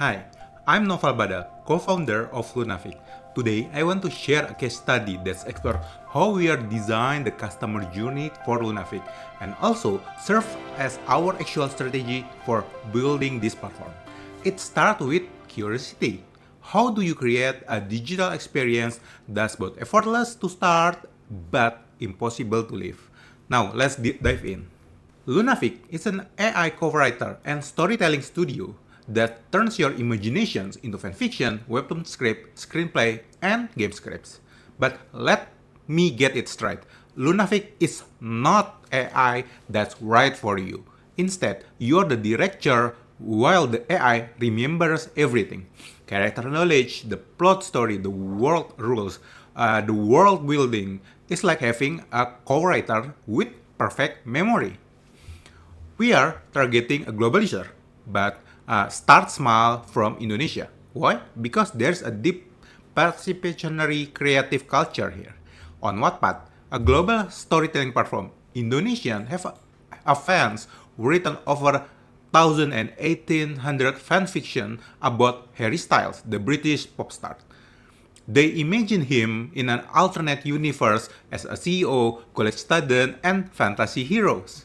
Hi, I'm Noval Bada, co-founder of Lunafik. Today, I want to share a case study that explores how we are designing the customer journey for Lunafik and also serve as our actual strategy for building this platform. It starts with curiosity. How do you create a digital experience that's both effortless to start but impossible to live? Now, let's dive in. Lunafik is an AI co-writer and storytelling studio that turns your imaginations into fanfiction, webtoon script, screenplay, and game scripts. But let me get it straight. Lunafik is not AI that's right for you. Instead, you're the director while the AI remembers everything. Character knowledge, the plot story, the world rules, the world building is like having a co-writer with perfect memory. We are targeting a global user, but start small from Indonesia. Why? Because there's a deep participatory creative culture here. On Wattpad, a global storytelling platform, Indonesians have fans who written over 1000 and 1800 fan fiction about Harry Styles, the British pop star. They imagine him in an alternate universe as a CEO, college student, and fantasy heroes.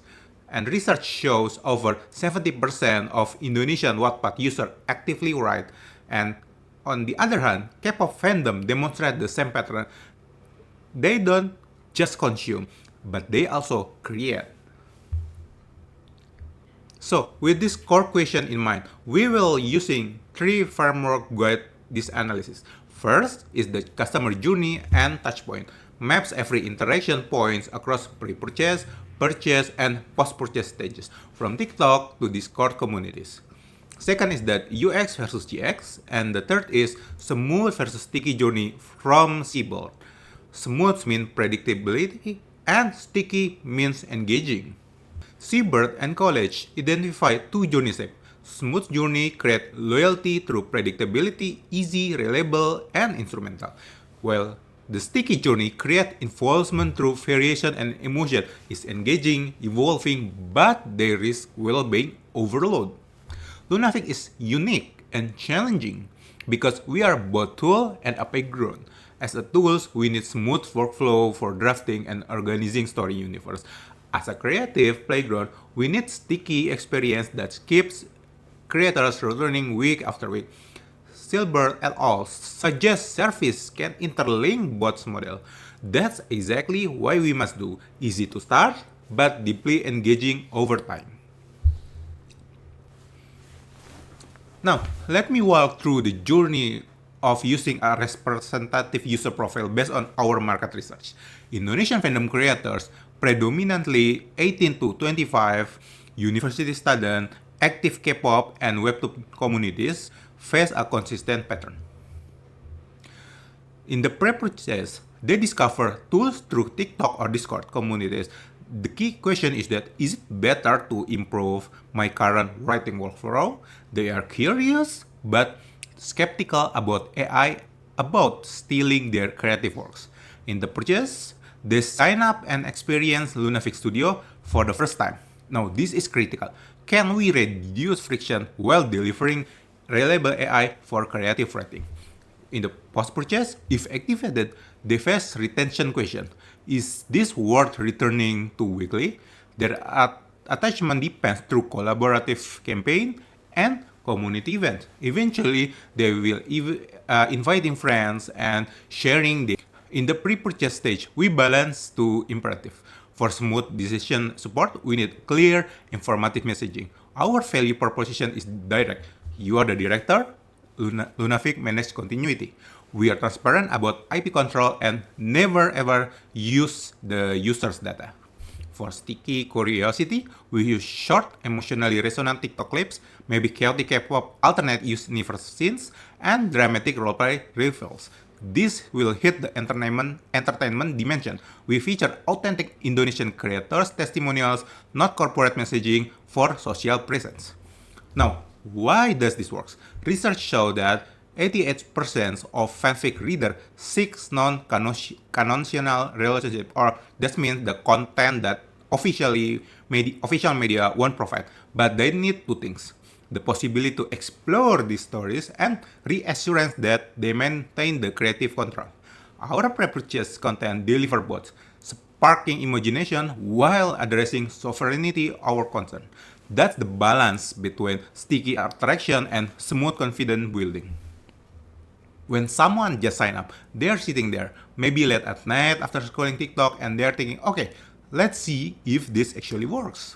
And research shows over 70% of Indonesian Wattpad users actively write. And on the other hand, K-pop fandom demonstrate the same pattern. They don't just consume, but they also create. So, with this core question in mind, we will using three framework guide this analysis. First is the customer journey and touchpoint. Maps every interaction points across pre-purchase, purchase, and post-purchase stages, from TikTok to Discord communities. Second is that UX versus GX, and the third is smooth versus sticky journey from Seaboard. Smooth means predictability, and sticky means engaging. Seabird and College identify two journey shapes. Smooth journey create loyalty through predictability, easy, reliable, and instrumental. While the sticky journey create involvement through variation and emotion, is engaging, evolving, but they risk well-being overload. Lunafik is unique and challenging because we are both tool and a playground. As a tools, we need smooth workflow for drafting and organizing story universe. As a creative playground, we need sticky experience that keeps creators returning week after week. Silbert et al. Suggest service can interlink both models. That's exactly why we must do. Easy to start, but deeply engaging over time. Now, let me walk through the journey of using a representative user profile based on our market research. Indonesian fandom creators, predominantly 18 to 25, university student, active K-pop, and webtoon communities, face a consistent pattern. In the pre-purchase, they discover tools through TikTok or Discord communities. The key question is that is it better to improve my current writing workflow? They are curious but skeptical about AI about stealing their creative works. In the purchase, they sign up and experience Lunafik Studio for the first time. Now, this is critical. Can we reduce friction while delivering reliable AI for creative writing? In the post-purchase, if activated, they face retention question. Is this worth returning to weekly? Their attachment depends through collaborative campaign and community event. Eventually, they will inviting friends and sharing the. In the pre-purchase stage, we balance two imperative. For smooth decision support, we need clear, informative messaging. Our value proposition is direct. You are the director, Lunafik manage continuity. We are transparent about IP control and never ever use the user's data. For sticky curiosity, we use short, emotionally resonant TikTok clips, maybe chaotic K-pop alternate universe scenes, and dramatic roleplay reveals. This will hit the entertainment dimension. We feature authentic Indonesian creators' testimonials, not corporate messaging for social presence. Now, why does this work? Research show that 88% of fanfic reader seeks non-canonical relationship, or that means the content that official media won't provide. But they need two things. the possibility to explore these stories, and reassurance that they maintain the creative control. Our pre-purchase content deliver both sparking imagination while addressing sovereignty our concern. That's the balance between sticky attraction and smooth confident building. When someone just sign up, they're sitting there, maybe late at night after scrolling TikTok, and they're thinking, okay, let's see if this actually works.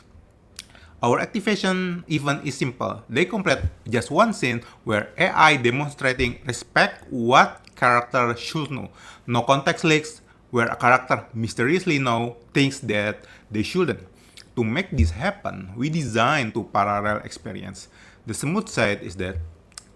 Our activation event is simple. They complete just one scene where AI demonstrating respect what character should know. No context leaks where a character mysteriously know things that they shouldn't. To make this happen, we design two parallel experience. The smooth side is that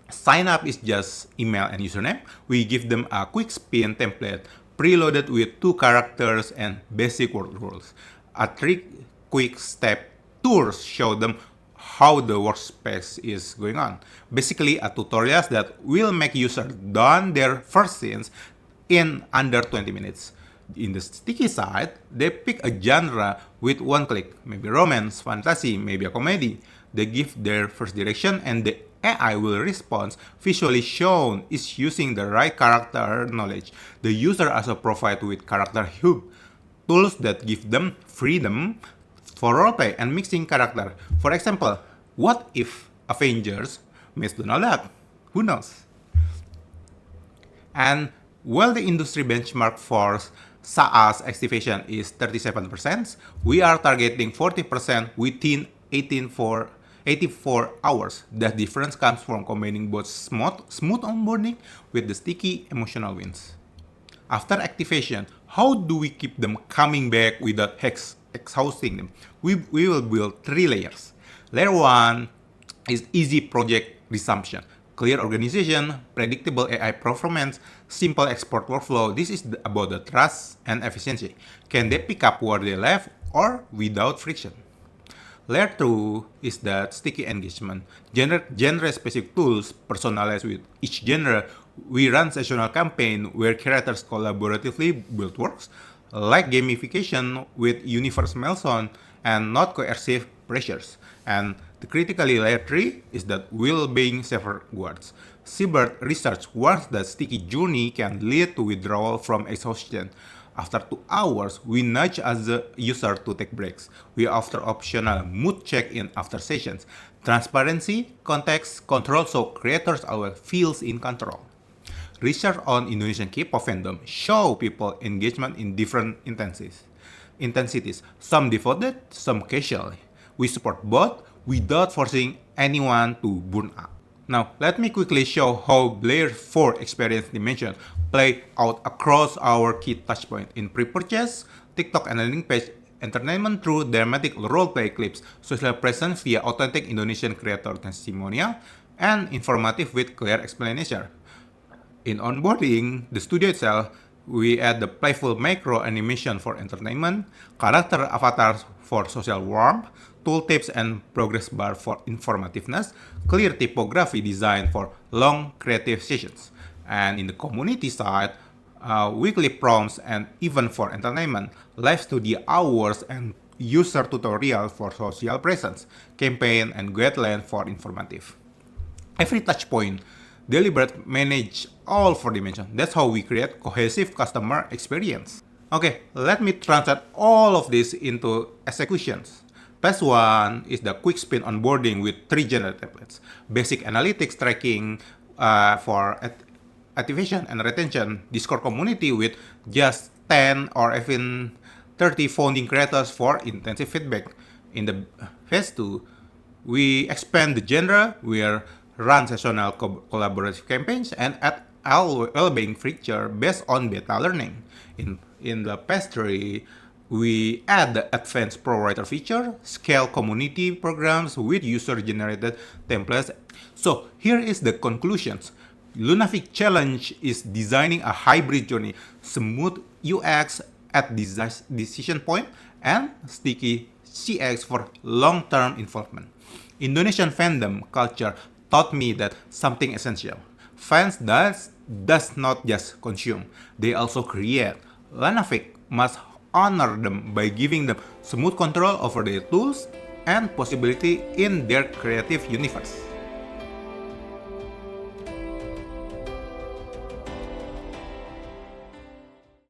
sign up is just email and username. We give them a quick spin template preloaded with two characters and basic word rules. A three quick step tours show them how the workspace is going on. Basically, a tutorials that will make users done their first scenes in under 20 minutes. In the sticky side, they pick a genre with one click, maybe romance, fantasy, maybe a comedy. They give their first direction and the AI will respond visually shown is using the right character knowledge. The user also provided with character hub, tools that give them freedom for roleplay and mixing character. For example, what if Avengers meets Donald Duck? Who knows? And while the industry benchmark for SaaS activation is 37%, we are targeting 40% within 84 hours. That difference comes from combining both smooth onboarding with the sticky emotional wins. After activation, how do we keep them coming back without exhausting them? We will build 3 layers. Layer 1 is easy project resumption. Clear organization, predictable AI performance, simple export workflow. This is about the trust and efficiency. Can they pick up where they left or without friction? Layer 2 is that sticky engagement. Genre-specific tools personalized with each genre. We run seasonal campaign where creators collaboratively build works, like gamification with universe milestone and not coercive pressures. And the critically layer 3 is that well-being safeguards. Seabird research warns that sticky journey can lead to withdrawal from exhaustion. After 2 hours, we nudge as a user to take breaks. We offer optional mood check-in after sessions. Transparency, context, control so creators always feels in control. Research on Indonesian K-pop fandom show people engagement in different intensities. Some devoted, some casually. We support both without forcing anyone to burn out. Now, let me quickly show how Layer 4 experience dimension play out across our key touchpoint in pre-purchase, TikTok and landing page, entertainment through dramatic role-play clips, social presence via authentic Indonesian creator testimonial, and informative with clear explanation. In onboarding, the studio itself, we add the playful macro animation for entertainment, character avatars for social warmth, tooltips and progress bar for informativeness, clear typography design for long creative sessions. And in the community side, weekly prompts and even for entertainment, live studio hours and user tutorial for social presence, campaign and guideline for informative. Every touch point, deliberate manage all 4 dimensions. That's how we create cohesive customer experience. Okay, let me translate all of this into executions. Phase 1 is the quick spin onboarding with 3 genre templates. Basic analytics tracking for activation and retention. Discord community with just 10 or even 30 founding creators for intensive feedback. In the phase 2, we expand the genre, we run seasonal collaborative campaigns, and add well-being feature based on beta learning. In the phase 3, we add the advanced pro writer feature, scale community programs with user-generated templates. So here is the conclusions. Lunafik challenge is designing a hybrid journey, smooth UX at decision point, and sticky CX for long-term involvement. Indonesian fandom culture taught me that something essential. Fans does not just consume, they also create. Lunafik must honor them by giving them smooth control over their tools and possibility in their creative universe.